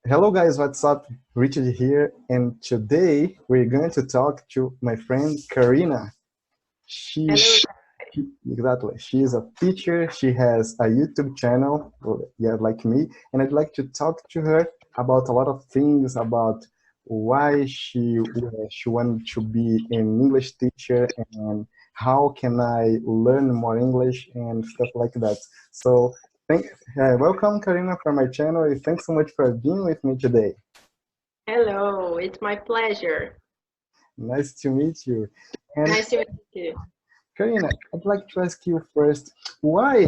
Hello guys, what's up? Richard here, and today we're going to talk to my friend Karina. Hello. Exactly, she is a teacher. She has a YouTube channel, well, yeah, like me, and I'd like to talk to her about a lot of things about why she wanted to be an English teacher and how can I learn more English and stuff like that. So, thank, welcome Karina from my channel. Thanks so much for being with me today. Hello, it's my pleasure. Nice to meet you. And Nice to meet you. Karina, I'd like to ask you first, why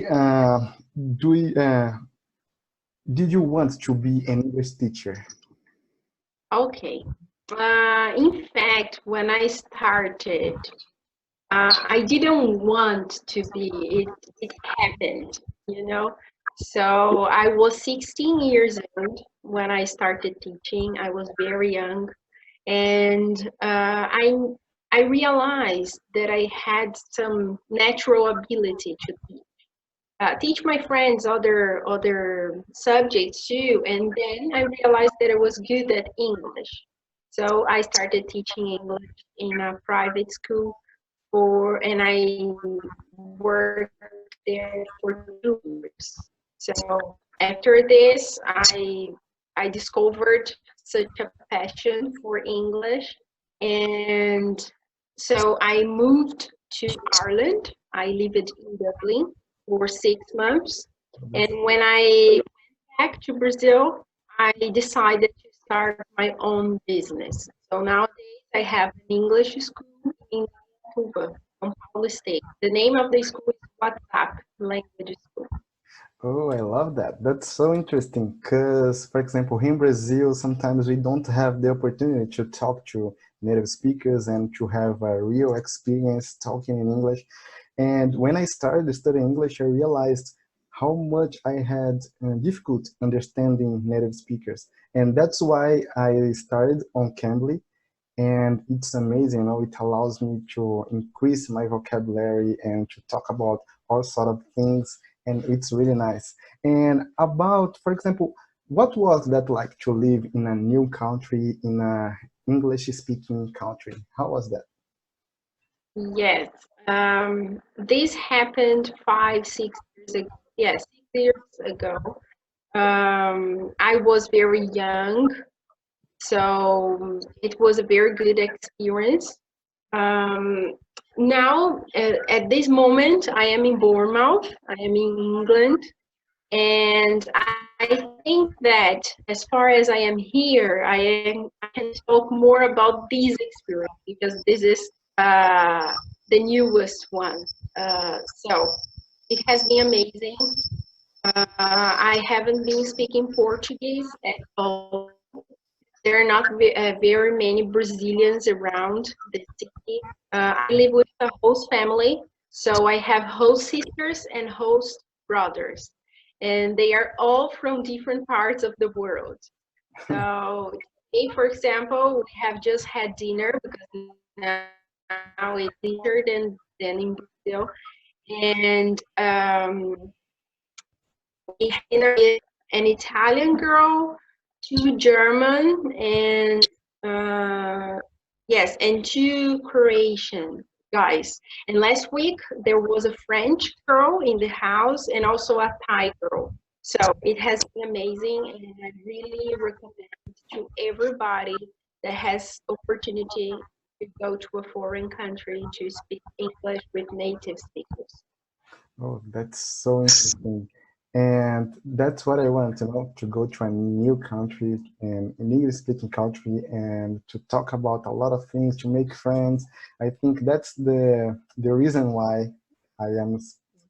do you, did you want to be an English teacher? Okay. In fact, when I started, I didn't want to be. It happened, you know. So I was 16 years old when I started teaching. I was very young, and I realized that I had some natural ability to teach my friends other subjects too, and then I realized that I was good at English. So I started teaching English in a private school and I worked there for 2 years. So after this, I discovered such a passion for English, and so I moved to Ireland. I lived in Dublin for 6 months, and when I went back to Brazil, I decided to start my own business. So nowadays I have an English school in Indaiatuba, São Paulo State. The name of the school is WhatsApp Language School. Oh, I love that. That's so interesting because, for example, here in Brazil, sometimes we don't have the opportunity to talk to native speakers and to have a real experience talking in English. And when I started studying English, I realized how much I had difficult understanding native speakers. And that's why I started on Cambly, and it's amazing. It allows me to increase my vocabulary and to talk about all sort of things, and it's really nice. And about, for example, what was that like to live in a new country, in a English speaking country? How was that? Yes, this happened 5, 6 years ago. Yes, 6 years ago. I was very young, so it was a very good experience. Um, Now, at this moment, I am in Bournemouth. I am in England, and I think that as far as I am here, I can talk more about this experience because this is the newest one. So it has been amazing. I haven't been speaking Portuguese at all. There are not very many Brazilians around the city. I live with a host family, so I have host sisters and host brothers, and they are all from different parts of the world. So, today, for example, we have just had dinner because now it's later than in Brazil, and we had dinner with an Italian girl, two German, and yes, and two Croatian guys. And last week there was a French girl in the house and also a Thai girl. So it has been amazing, and I really recommend to everybody that has opportunity to go to a foreign country to speak English with native speakers. Oh, that's so interesting. And that's what I want, to go to a new country and an English speaking country and to talk about a lot of things, to make friends. I think that's the reason why I am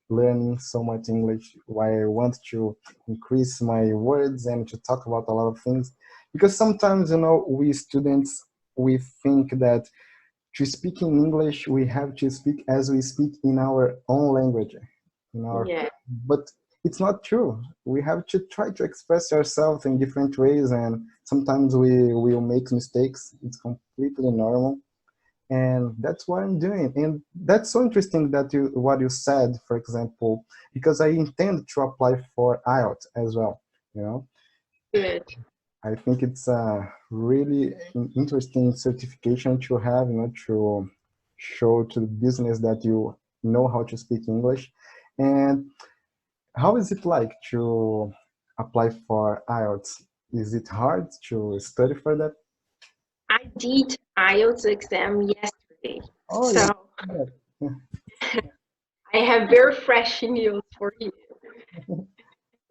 learning so much English, why I want to increase my words and to talk about a lot of things. Because sometimes, we students, we think that to speak in English, we have to speak as we speak in our own language, in our, Yeah. but it's not true. We have to try to express ourselves in different ways, and sometimes we will make mistakes. It's completely normal, and that's what I'm doing. And that's so interesting that what you said, for example, because I intend to apply for IELTS as well. You know, Good. I think it's a really interesting certification to have, to show to the business that you know how to speak English. And how is it like to apply for IELTS? Is it hard to study for that? I did IELTS exam yesterday, Oh, so yeah. I have very fresh news for you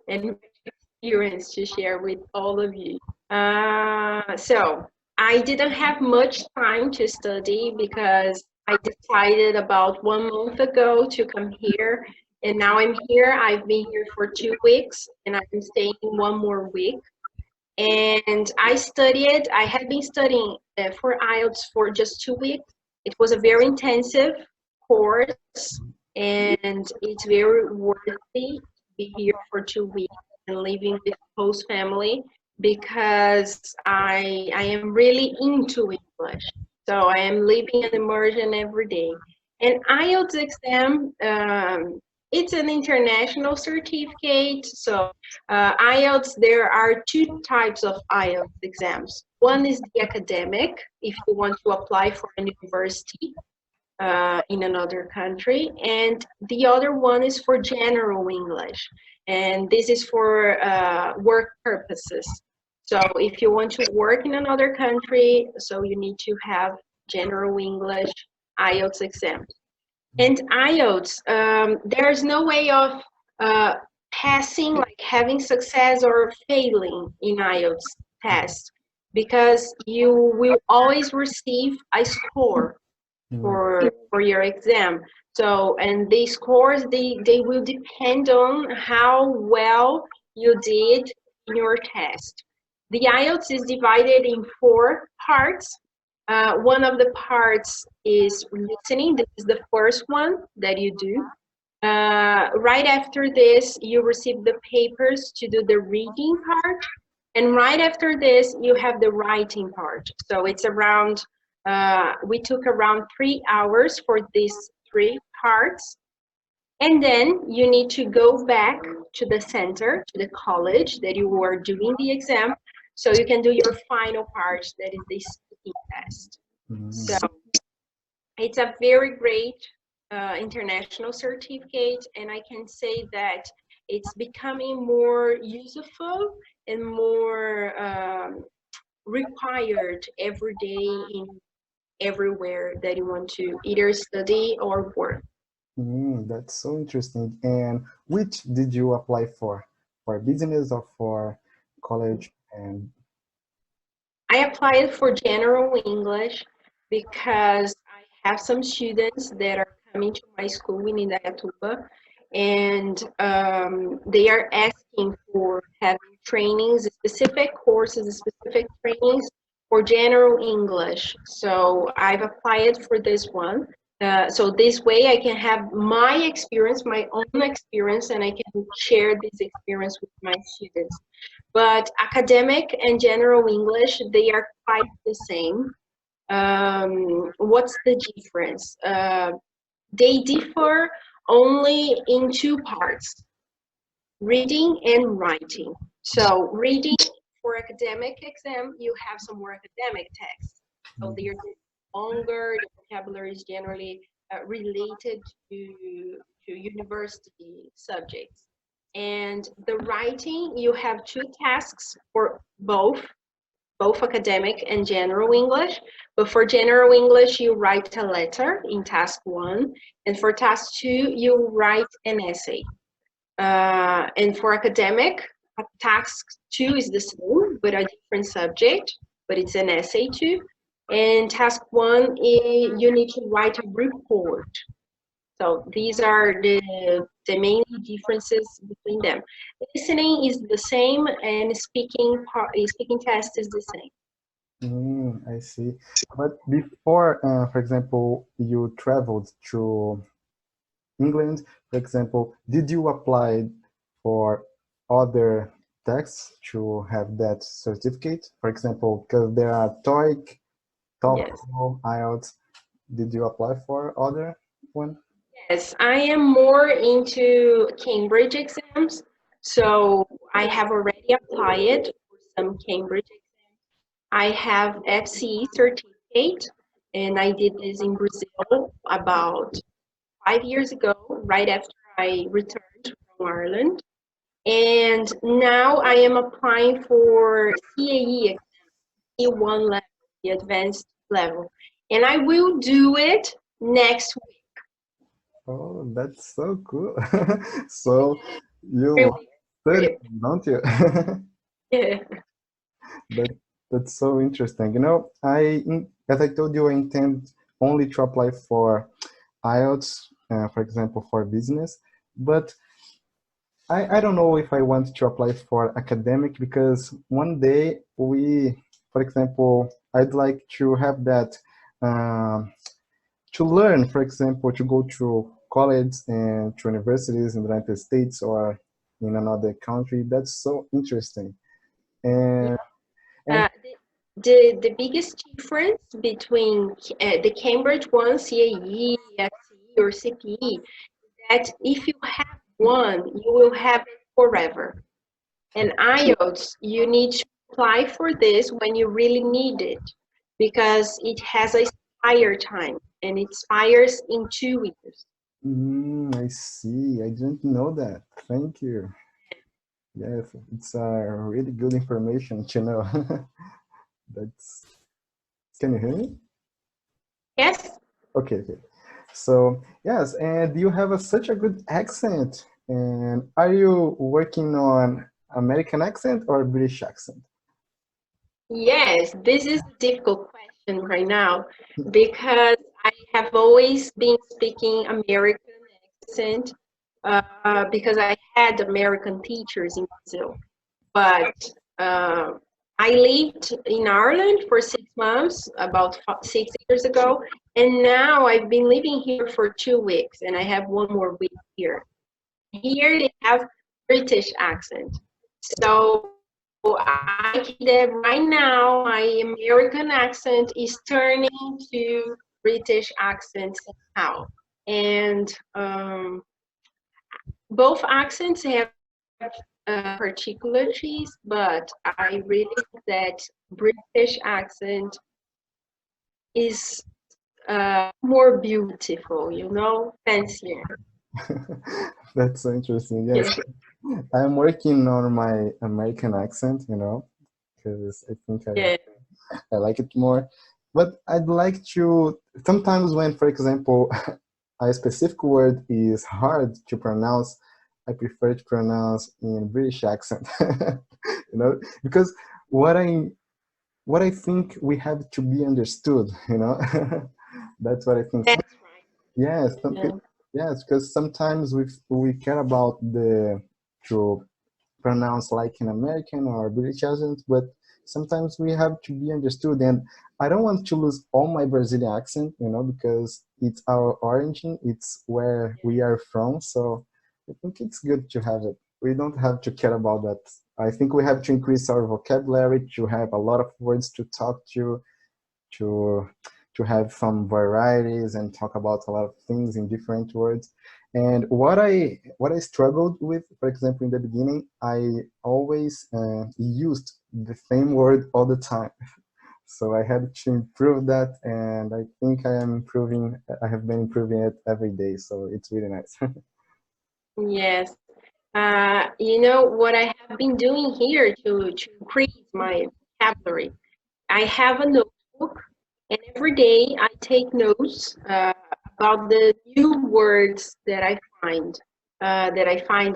and experience to share with all of you. So I didn't have much time to study because I decided about 1 month ago to come here, and now I'm here. I've been here for 2 weeks, and I'm staying 1 more week. And I had been studying for IELTS for just 2 weeks. It was a very intensive course, and it's very worthy to be here for 2 weeks and living with host family because I am really into English. So I am living an immersion every day. And IELTS exam, it's an international certificate. So IELTS, there are two types of IELTS exams. One is the academic, if you want to apply for a university in another country, and the other one is for general English, and this is for work purposes. So if you want to work in another country, so you need to have general English IELTS exam. And IELTS, there's no way of passing, like having success or failing in IELTS test, because you will always receive a score for your exam. So, and these scores, they will depend on how well you did in your test. The IELTS is divided in 4 parts. One of the parts is listening. This is the first one that you do. Right after this, you receive the papers to do the reading part. And right after this, you have the writing part. So it's around, we took around 3 hours for these 3 parts. And then you need to go back to the center, to the college that you were doing the exam, so you can do your final part, that is the speaking test. So it's a very great international certificate, and I can say that it's becoming more useful and more required every day in everywhere that you want to either study or work. That's so interesting. And which did you apply for? For business or for college? And I applied for general English because I have some students that are coming to my school in Indaiatuba, and they are asking for having trainings, specific courses, specific trainings for general English. So I've applied for this one. So this way I can have my experience, my own experience, and I can share this experience with my students. But academic and general English, they are quite the same. What's the difference? They differ only in 2 parts, reading and writing. So reading, for academic exam, you have some more academic texts. So they're longer, the vocabulary is generally related to university subjects. And the writing, you have 2 tasks for both academic and general English. But for general English, you write a letter in task 1, and for task 2, you write an essay. And for academic, task 2 is the same, but a different subject, but it's an essay too. And task 1, you need to write a report. So these are the main differences between them. Listening is the same, and speaking test is the same. I see. But before, for example, you traveled to England, for example, did you apply for other texts to have that certificate? For example, because there are TOEIC, TOEFL, IELTS. Did you apply for other one? Yes, I am more into Cambridge exams, so I have already applied for some Cambridge exams. I have FCE certificate, and I did this in Brazil about 5 years ago, right after I returned from Ireland. And now I am applying for CAE exam, C1 level, the advanced level. And I will do it next week. Oh, that's so cool. So you Really study, great. don't you? Yeah. That that's so interesting. You know, as I told you, I intend only to apply for IELTS, for example, for business, but I don't know if I want to apply for academic because one day for example, I'd like to have that to learn, for example, to go to college and to universities in the United States or in another country. That's so interesting. And and Uh, the biggest difference between the Cambridge one, CAE, FCE, or CPE, that if you have one, you will have it forever. And IELTS, you need to apply for this when you really need it because it has a expire time and it expires in 2 years. I see. I didn't know that. Thank you. Yes, it's really good information to know. That's. Can you hear me? Yes? Okay, okay. So yes, and you have such a good accent. And are you working on American accent or British accent? Yes, this is a difficult question right now because I have always been speaking American accent because I had American teachers in Brazil. But uh, I lived in Ireland for 6 months, about 6 years ago, and now I've been living here for 2 weeks, and I have one more week here. Here they have British accent, so I think that right now my American accent is turning to British accent somehow, and both accents have particularities, but I really think that British accent is more beautiful, you know, fancier. That's so interesting. Yes, Yeah. I'm working on my American accent, you know, because I think Yeah. I like it more. But I'd like to sometimes when, for example, a specific word is hard to pronounce, I prefer to pronounce in British accent. You know, because what I what I think we have to be understood, you know. That's what I think. That's right. Yes, Yeah. yes, because sometimes we care about the to pronounce like an American or British accent, but sometimes we have to be understood. And I don't want to lose all my Brazilian accent, you know, because it's our origin, it's where we are from. So I think it's good to have it. We don't have to care about that. I think we have to increase our vocabulary to have a lot of words to talk to to have some varieties and talk about a lot of things in different words. And what I struggled with, for example, in the beginning, I always used the same word all the time. So I had to improve that, and I think I am improving. I have been improving it every day, so it's really nice. Yes. You know what I have been doing here to increase my vocabulary. I have a notebook, and every day I take notes about the new words that I find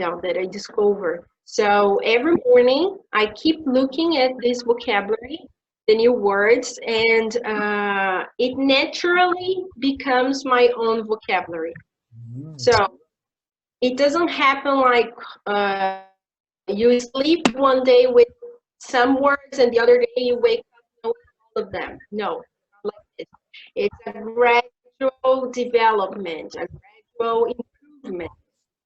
out, that I discover. So every morning I keep looking at this vocabulary, the new words, and it naturally becomes my own vocabulary. So it doesn't happen like you sleep one day with some words and the other day you wake up knowing all of them. No, not like this. It's a gradual development, a gradual improvement.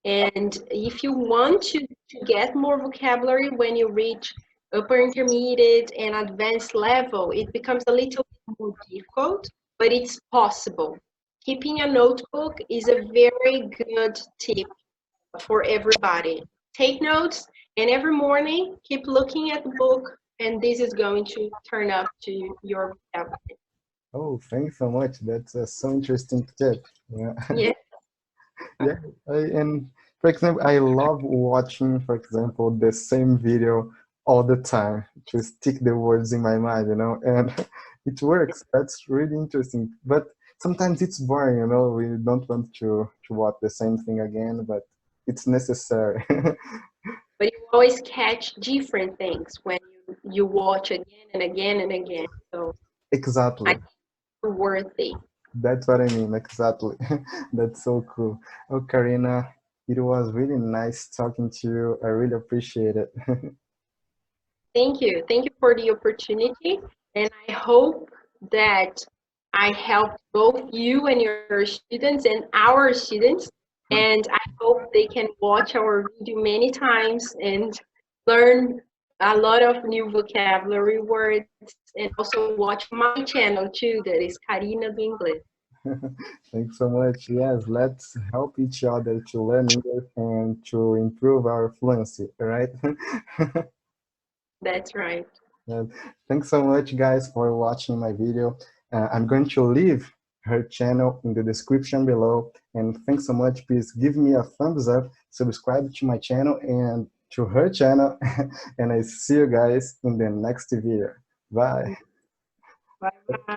And if you want to get more vocabulary when you reach upper intermediate and advanced level, it becomes a little bit more difficult, but it's possible. Keeping a notebook is a very good tip for everybody. Take notes, and every morning keep looking at the book and this is going to turn up to your vocabulary. Oh, thanks so much. That's a so interesting tip. Yeah. Yeah. Yeah, and for example, I love watching, for example, the same video all the time to stick the words in my mind, and it works. That's really interesting. But sometimes it's boring, we don't want to watch the same thing again, but it's necessary. But you always catch different things when you watch again and again and again. So I Exactly. think it's worthy. That's what I mean, exactly. That's so cool. Oh, Karina, it was really nice talking to you. I really appreciate it. Thank you. Thank you for the opportunity. And I hope that I helped both you and your students and our students. And I hope they can watch our video many times and learn a lot of new vocabulary words, and also watch my channel too, that is Karina do Inglês. Thanks so much. Yes, let's help each other to learn English and to improve our fluency, right? That's right. Uh, Thanks so much, guys, for watching my video. I'm going to leave her channel in the description below. And thanks so much. Please give me a thumbs up, subscribe to my channel and to her channel. And I see you guys in the next video. Bye. Bye bye.